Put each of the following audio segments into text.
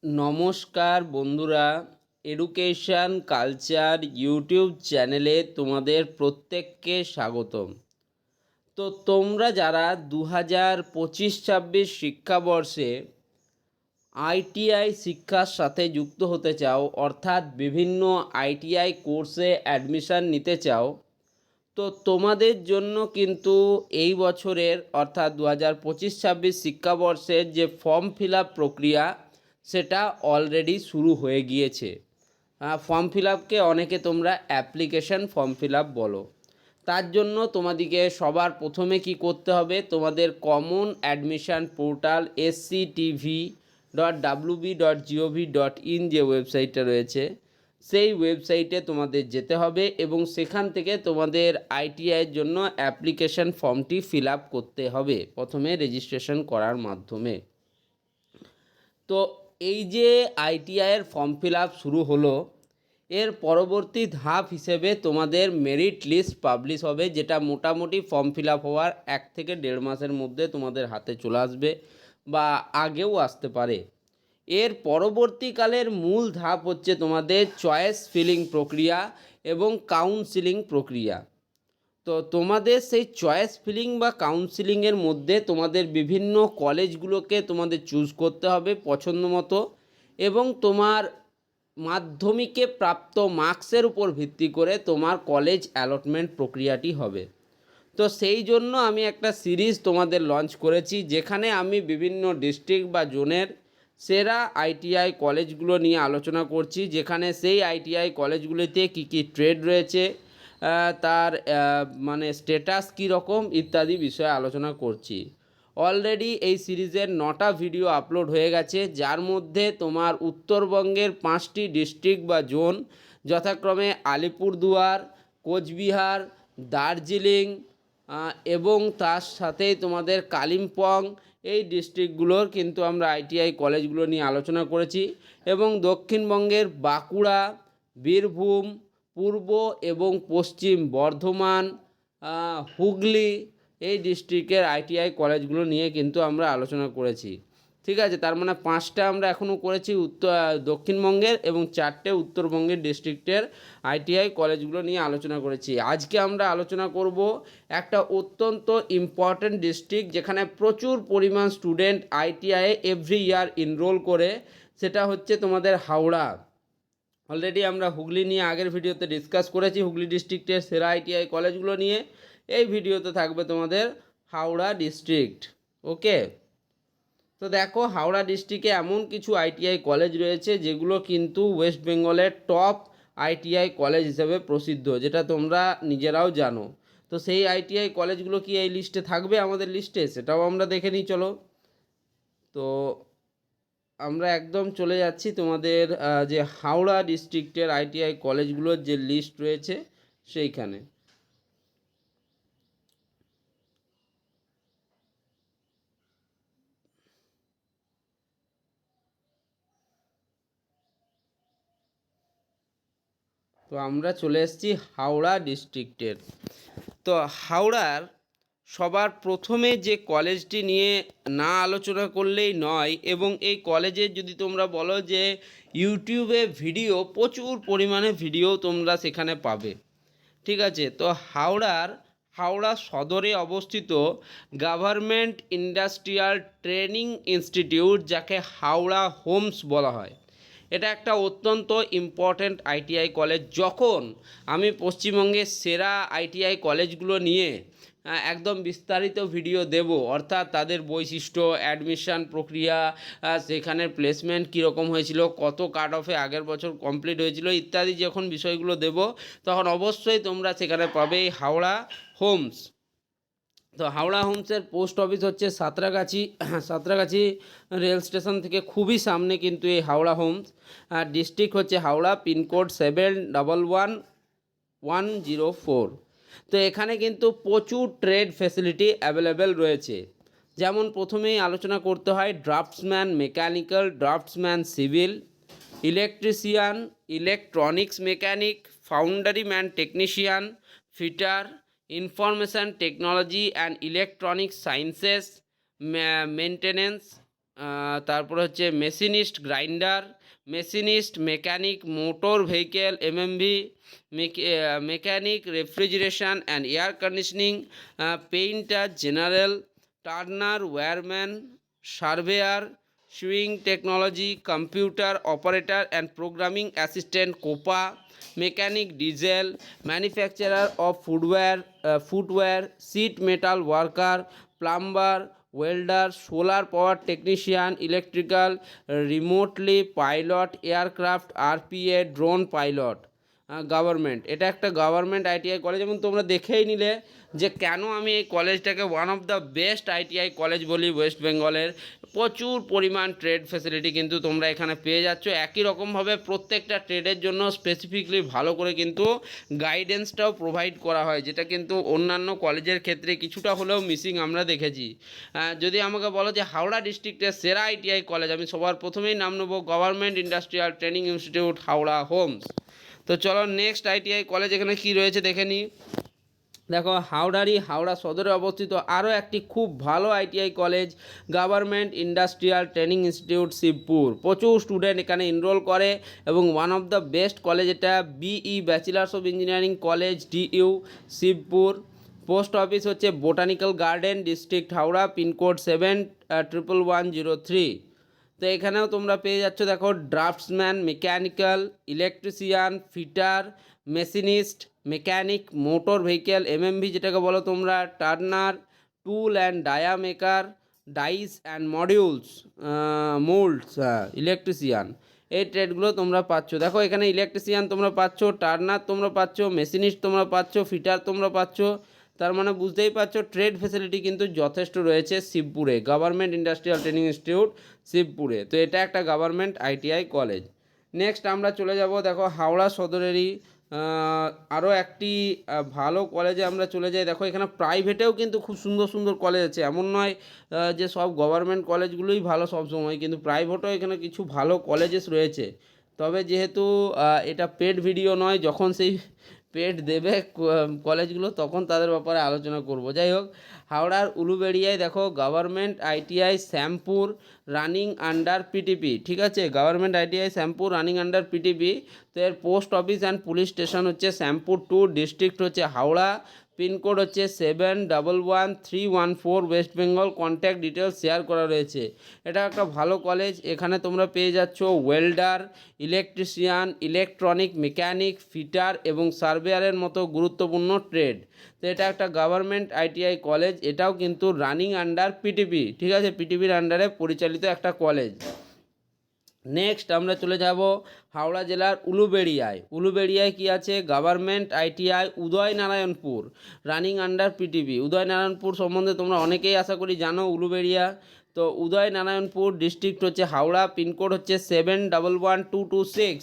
নমস্কার বন্ধুরা, education culture YouTube চ্যানেলে তোমাদের প্রত্যেককে স্বাগতম। তো তোমরা যারা 2025-26 শিক্ষাবর্ষে আইটিআই শিক্ষার সাথে যুক্ত হতে চাও, অর্থাৎ বিভিন্ন আইটিআই কোর্সে অ্যাডমিশান নিতে চাও, তো তোমাদের জন্য কিন্তু এই বছরের অর্থাৎ 2025-26 শিক্ষাবর্ষের যে ফর্ম ফিল আপ প্রক্রিয়া সেটা অলরেডি শুরু হয়ে গিয়েছে। ফর্ম ফিল আপকে অনেকে তোমরা অ্যাপ্লিকেশন ফর্ম ফিল আপ বলো। তার জন্য তোমাদেরকে সবার প্রথমে কি করতে হবে, তোমাদের কমন অ্যাডমিশান পোর্টাল sctv.wb.gov.in যে ওয়েবসাইটটা রয়েছে সেই ওয়েবসাইটে তোমাদের যেতে হবে এবং সেখান থেকে তোমাদের আইটিআইয়ের জন্য অ্যাপ্লিকেশন ফর্মটি ফিল আপ করতে হবে প্রথমে রেজিস্ট্রেশন করার মাধ্যমে। তো এই যে আইটিআইয়ের ফর্ম ফিল আপ শুরু হলো, এর পরবর্তী ধাপ হিসেবে তোমাদের মেরিট লিস্ট পাবলিশ হবে, যেটা মোটামুটি ফর্ম ফিল আপ হওয়ার 1 থেকে 1.5 মাসের মধ্যে তোমাদের হাতে চলে আসবে বা আগেও আসতে পারে। এর পরবর্তীকালের মূল ধাপ হচ্ছে তোমাদের চয়েস ফিলিং প্রক্রিয়া এবং কাউন্সিলিং প্রক্রিয়া। তো তোমাদের সেই চয়েস ফিলিং বা কাউন্সিলিংয়ের মধ্যে তোমাদের বিভিন্ন কলেজগুলোকে তোমাদের চুজ করতে হবে পছন্দ মতো এবং তোমার মাধ্যমিকে প্রাপ্ত মার্কসের উপর ভিত্তি করে তোমার কলেজ অ্যালটমেন্ট প্রক্রিয়াটি হবে। তো সেই জন্য আমি একটা সিরিজ তোমাদের লঞ্চ করেছি, যেখানে আমি বিভিন্ন ডিস্ট্রিক্ট বা জোনের সেরা আইটিআই কলেজগুলো নিয়ে আলোচনা করছি, যেখানে সেই আইটিআই কলেজগুলিতে কী কী ট্রেড রয়েছে, তার মানে স্ট্যাটাস কী রকম ইত্যাদি বিষয়ে আলোচনা করছি। অলরেডি এই সিরিজের 9টা ভিডিও আপলোড হয়ে গেছে, যার মধ্যে তোমার উত্তরবঙ্গের 5টি ডিস্ট্রিক্ট বা জোন যথাক্রমে আলিপুরদুয়ার, কোচবিহার, দার্জিলিং এবং তার সাথেই তোমাদের কালিম্পং, এই ডিস্ট্রিক্টগুলোর কিন্তু আমরা আইটিআই কলেজগুলো নিয়ে আলোচনা করেছি এবং দক্ষিণবঙ্গের বাঁকুড়া, বীরভূম, পূর্ব এবং পশ্চিম বর্ধমান, হুগলি, এই ডিস্ট্রিক্টের আইটিআই কলেজগুলো নিয়ে কিন্তু আমরা আলোচনা করেছি। ঠিক আছে, তার মানে 5টা আমরা এখনও করেছি দক্ষিণবঙ্গের এবং 4টে উত্তরবঙ্গের ডিস্ট্রিক্টের আইটিআই কলেজগুলো নিয়ে আলোচনা করেছি। আজকে আমরা আলোচনা করব একটা অত্যন্ত ইম্পর্ট্যান্ট ডিস্ট্রিক্ট, যেখানে প্রচুর পরিমাণ স্টুডেন্ট আইটিআইয়ে এভরি ইয়ার এনরোল করে, সেটা হচ্ছে তোমাদের হাওড়া। অলরেডি আমরা হুগলি নিয়ে আগের ভিডিওতে ডিসকাস করেছি, হুগলি ডিস্ট্রিক্টের সেরা আইটিআই কলেজগুলো নিয়ে। এই ভিডিওতে থাকবে তোমাদের হাওড়া ডিস্ট্রিক্ট। ওকে, তো দেখো হাওড়া ডিস্ট্রিক্টে এমন কিছু আইটিআই কলেজ রয়েছে যেগুলো কিন্তু ওয়েস্ট বেঙ্গলের টপ আইটিআই কলেজ হিসেবে প্রসিদ্ধ, যেটা তোমরা নিজেরাও জানো। তো সেই আইটিআই কলেজগুলো কি এই লিস্টে থাকবে, আমাদের লিস্টে, সেটাও আমরা দেখে নিই চলো। তো আমরা একদম চলে যাচ্ছি তোমাদের যে হাওড়া ডিস্ট্রিক্টের আইটিআই কলেজগুলোর যে লিস্ট রয়েছে সেইখানে। তো আমরা চলে এসেছি হাওড়া ডিস্ট্রিক্টের। তো হাওড়ার সবার প্রথমে যে কলেজটি নিয়ে না আলোচনা করলেই নয়, এবং এই কলেজের যদি তোমরা বলো যে ইউটিউবে ভিডিও, প্রচুর পরিমাণে ভিডিও তোমরা সেখানে পাবে। ঠিক আছে, তো হাওড়া সদরে অবস্থিত গভর্নমেন্ট ইন্ডাস্ট্রিয়াল ট্রেনিং ইনস্টিটিউট, যাকে হাওড়া হোমস বলা হয়, এটা একটা অত্যন্ত ইম্পর্ট্যান্ট আইটিআই কলেজ। যখন আমি পশ্চিমবঙ্গের সেরা আইটিআই কলেজগুলো নিয়ে একদম বিস্তারিত ভিডিও দেব, অর্থাৎ তাদের বৈশিষ্ট্য, অ্যাডমিশান প্রক্রিয়া, সেখানের প্লেসমেন্ট কীরকম হয়েছিল, কত কাট অফে আগের বছর কমপ্লিট হয়েছিল ইত্যাদি যখন বিষয়গুলো দেব, তখন অবশ্যই তোমরা সেখানে পাবে হাওড়া হোমস। তো হাওড়া হোমসের পোস্ট অফিস হচ্ছে সাঁতরাগাছি রেল স্টেশন থেকে খুবই সামনে কিন্তু এই হাওড়া হোমস। আর ডিস্ট্রিক্ট হচ্ছে হাওড়া, পিনকোড 711104। তো এখানে কিন্তু প্রচুর ট্রেড ফ্যাসিলিটি অ্যাভেলেবেল রয়েছে। যেমন প্রথমেই আলোচনা করতে হয় draftsman mechanical, draftsman civil, electrician, electronics mechanic, foundryman technician, fitter, information technology and electronics sciences, maintenance, তারপরে হচ্ছে machinist grinder, machinist mechanic motor vehicle MMV, mechanic refrigeration and air conditioning, painter general, turner wireman, surveyor, sewing technology, computer operator and programming assistant COPA, mechanic diesel, manufacturer of footwear, sheet metal worker, plumber, welder, solar power technician, electrical, remotely pilot, aircraft, RPA, drone pilot. Government, এটা একটা government ITI college এবং তোমরা দেখেই নিলে যে কেন আমি এই কলেজটাকে one of the best ITI college বলি ওয়েস্ট বেঙ্গলের। প্রচুর পরিমাণ ট্রেড ফ্যাসিলিটি কিন্তু তোমরা এখানে পেয়ে যাচ্ছ। একই রকমভাবে প্রত্যেকটা ট্রেডের জন্য স্পেসিফিকলি ভালো করে কিন্তু গাইডেন্সটাও প্রোভাইড করা হয়, যেটা কিন্তু অন্যান্য কলেজের ক্ষেত্রে কিছুটা হলেও মিসিং আমরা দেখেছি। যদি আমাকে বলো যে হাওড়া ডিস্ট্রিক্টের সেরা আইটিআই কলেজ, আমি সবার প্রথমেই নাম নেবো government industrial training institute Howrah Homes. তো চলো নেক্সট আইটিআই কলেজ এখানে কি রয়েছে দেখে নিই। দেখো হাওড়া সদরে অবস্থিত আরও একটি খুব ভালো ITI college government industrial training institute Shibpur. প্রচুর স্টুডেন্ট এখানে এনরোল করে এবং one of the best college এটা। BE bachelors of engineering college DU Shibpur. Post office হচ্ছে botanical garden, district Howrah, pincode 711103। তো এখানেও তোমরা পেয়ে যাচ্ছ দেখো draftsman, mechanical, electrician, fitter, machinist, mechanic motor vehicle MMV যেটাকে বলো তোমরা, turner, tool and die maker, dies and modules, moulds, electrician. এই ট্রেডগুলো তোমরা পাচ্ছ। দেখো এখানে ইলেকট্রিশিয়ান তোমরা পাচ্ছ, টার্নার তোমরা পাচ্ছ, মেশিনিস্ট তোমরা পাচ্ছ, ফিটার তোমরা পাচ্ছ। তার মানে বুঝতেই পারছো ট্রেড ফেসিলিটি কিন্তু যথেষ্ট রয়েছে শিবপুরে, গভর্নমেন্ট ইন্ডাস্ট্রিয়াল ট্রেনিং ইনস্টিটিউট শিবপুরে। তো এটা একটা গভর্নমেন্ট আইটিআই কলেজ। নেক্সট আমরা চলে যাব দেখো হাওড়া সদরেরই আরও একটি ভালো কলেজে আমরা চলে যাই। দেখো এখানে প্রাইভেটেও কিন্তু খুব সুন্দর সুন্দর কলেজ আছে, এমন নয় যে সব গভর্নমেন্ট কলেজগুলোই ভালো সব সময়, কিন্তু প্রাইভেটেও এখানে কিছু ভালো কলেজেস রয়েছে। তবে যেহেতু এটা পেড ভিডিও নয়, যখন সেই পেড দেবে কলেজগুলো তখন তাদের ব্যাপারে আলোচনা করব। যাই হোক, হাওড়ার উলুবেড়িয়ায় দেখো government ITI Shyampur running under PTP. ঠিক আছে, government ITI Shyampur running under PTP. তো এর post office and police station হচ্ছে শ্যামপুর 2, ডিস্ট্রিক্ট হচ্ছে হাওড়া, পিনকোড হচ্ছে 711314, West Bengal. Contact details share করা রয়েছে। এটা একটা ভালো কলেজ। এখানে তোমরা পেয়ে যাচ্ছ welder, electrician, electronic mechanic, fitter এবং সার্ভেয়ারের মতো গুরুত্বপূর্ণ ট্রেড। তো এটা একটা গভর্নমেন্ট আইটিআই কলেজ, এটাও কিন্তু রানিং আন্ডার পিটিপি। ঠিক আছে, পিটিপির আন্ডারে পরিচালিত একটা কলেজ। নেক্সট আমরা চলে যাব হাওড়া জেলার উলুবেড়িয়ায় কি আছে, government ITI Udaynarayanpur running under PTP. Udaynarayanpur সম্বন্ধে তোমরা অনেকেই আশা করি জানো। উলুবেড়িয়া, তো উদয়নারায়ণপুর, ডিস্ট্রিক্ট হচ্ছে হাওড়া, পিনকোড হচ্ছে 711226,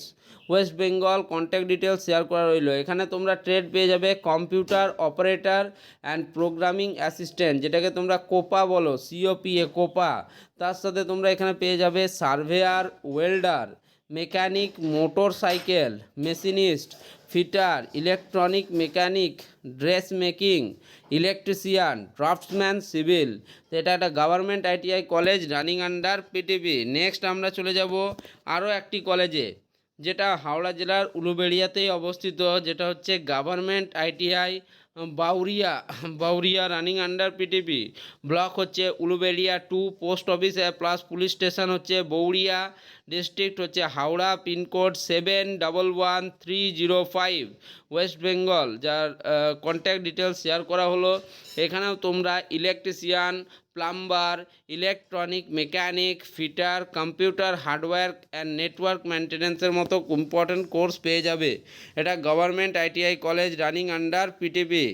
West Bengal. Contact details share করা রইল। এখানে তোমরা ট্রেড পেয়ে যাবে computer operator and programming assistant, যেটাকে তোমরা কোপা বলো, সিওপিএ কোপা। তার সাথে তোমরা এখানে পেয়ে যাবে surveyor, welder, mechanic motor cycle, machinist, fitter, electronic mechanic, dress making, electrician, draftsman, civil. তো এটা একটা government ITI college running under PTP. Next আমরা চলে যাব আরও একটি কলেজে, যেটা হাওড়া জেলার উলুবেড়িয়াতেই অবস্থিত, যেটা হচ্ছে government ITI Bauria running under PTP. Block হচ্ছে Uluberia 2, post office plus police station হচ্ছে বৌরিয়া, ডিস্ট্রিক্ট হচ্ছে হাওড়া, পিনকোড 711305, ওয়েস্ট বেঙ্গল। যার কন্ট্যাক্ট ডিটেলস শেয়ার করা হলো। এখানেও তোমরা electrician, plumber, electronic mechanic, fitter, computer hardware and network মেনটেন্যান্সের মতো ইম্পর্ট্যান্ট কোর্স পেয়ে যাবে। এটা government ITI college running under PTP.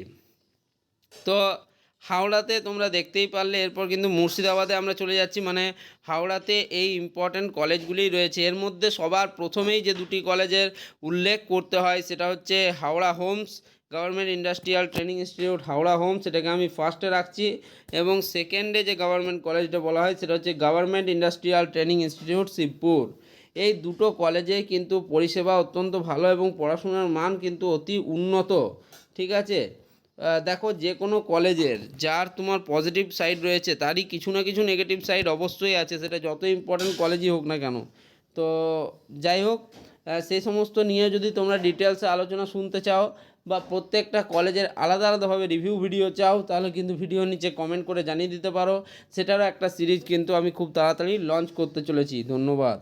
তো হাওড়াতে তোমরা দেখতেই পারলে। এরপর কিন্তু মুর্শিদাবাদে আমরা চলে যাচ্ছি, মানে হাওড়াতে এই ইম্পর্ট্যান্ট কলেজগুলিই রয়েছে। এর মধ্যে সবার প্রথমেই যে দুটি কলেজের উল্লেখ করতে হয় সেটা হচ্ছে Howrah Homes, government industrial training institute Howrah Homes, সেটাকে আমি ফার্স্টে রাখছি। এবং সেকেন্ডে যে গভর্নমেন্ট কলেজটা বলা হয় সেটা হচ্ছে government industrial training institute Shibpur. এই দুটো কলেজে কিন্তু পরিষেবা অত্যন্ত ভালো এবং পড়াশোনার মান কিন্তু অতি উন্নত। ঠিক আছে, দেখো যে কোনো কলেজের যার তোমার পজিটিভ সাইড রয়েছে তারই কিছু না কিছু নেগেটিভ সাইড অবশ্যই আছে, সেটা যত ইম্পর্ট্যান্ট কলেজই হোক না কেন। তো যাই হোক, সেই সমস্ত নিয়ে যদি তোমরা ডিটেলসে আলোচনা শুনতে চাও বা প্রত্যেকটা কলেজের আলাদা আলাদাভাবে রিভিউ ভিডিও চাও, তাহলে কিন্তু ভিডিও নিচে কমেন্ট করে জানিয়ে দিতে পারো। সেটারও একটা সিরিজ কিন্তু আমি খুব তাড়াতাড়ি লঞ্চ করতে চলেছি। ধন্যবাদ।